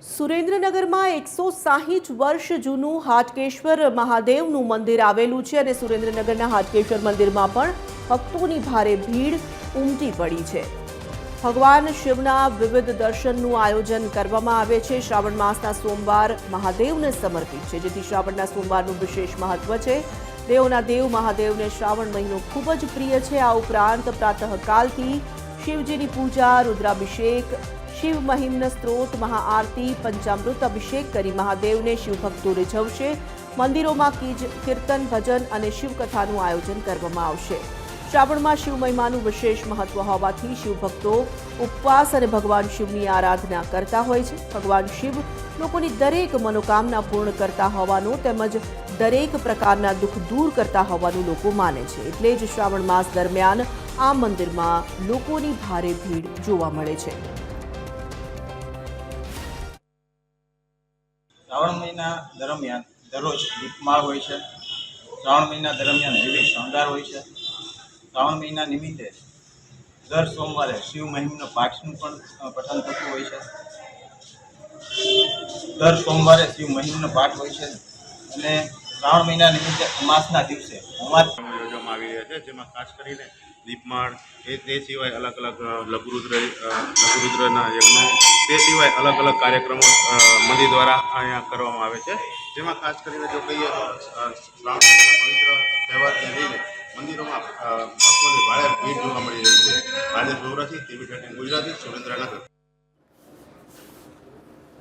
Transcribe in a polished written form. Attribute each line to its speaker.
Speaker 1: સુરેન્દ્રનગરમાં 160 વર્ષ જૂનું હાટકેશ્વર મહાદેવનું મંદિર આવેલું છે અને સુરેન્દ્રનગરના હાટકેશ્વર મંદિરમાં પણ ભક્તોની ભારે ભીડ ઉમટી પડી છે। ભગવાન શિવના વિવિધ દર્શનનું આયોજન કરવામાં આવે છે। શ્રાવણ માસના સોમવાર મહાદેવને સમર્પિત છે, જેથી શ્રાવણના સોમવારનું વિશેષ મહત્વ છે। દેવોના દેવ મહાદેવને શ્રાવણ મહિનો ખૂબ જ પ્રિય છે। આ ઉપરાંત પ્રાતઃકાલથી શિવજીની પૂજા, રુદ્રાભિષેક, शिव महिम्न स्त्रोत, महाआरती, पंचामृत अभिषेक करी महादेव ने शिव भक्तों रिझवशे। मंदिरों में कीर्तन, भजन और शिवकथाનું आयोजन કરવામાં આવશે। श्रावणમાં शिव महिमाનું विशेष महत्व હોવાથી शिव भक्तों उपवास और भगवान शिवनी आराधना करता હોય છે। भगवान शिव લોકોની દરેક મનોકામના પૂર્ણ કરતા હોવાનું તેમજ દરેક પ્રકારના દુઃખ દૂર કરતા હોવાનું લોકો માને છે। એટલે જ શ્રાવણ માસ દરમિયાન આ મંદિરમાં લોકોની ભારે ભીડ જોવા મળે છે।
Speaker 2: श्रावण महीना दरमियान दररोज दीपमाळ होय छे। श्रावण महीना दरमियान विविध श्रृंगार होय छे। श्रावण महीना निमित्ते दर सोमवारे शिव महिम्न पाठનું પણ પઠન થતું હોય છે। દર સોમવારે શિવ महिम्न પાઠ હોય છે અને શ્રાવણ મહિના નિમિત્તે અમાસના દિવસે હોમાર
Speaker 3: યોજવામાં આવી રહ્યા છે, જેમાં ખાસ કરીને દીપમાળ તે સિવાય અલગ અલગ લઘુરુદ્રના યજ્ઞો, તે સિવાય અલગ અલગ કાર્યક્રમો મંદિર દ્વારા અહીંયા કરવામાં આવે છે। જેમાં ખાસ કરીને જો કહીએ તો શ્રાવણ મહિનાના પવિત્ર તહેવારને લઈને મંદિરોમાં ભક્તોની ભારે ભીડ જોવા મળી રહી છે। રાજેશ ગોવરાથી, ટીવી 13 ગુજરાતી, સુરેન્દ્રનગર।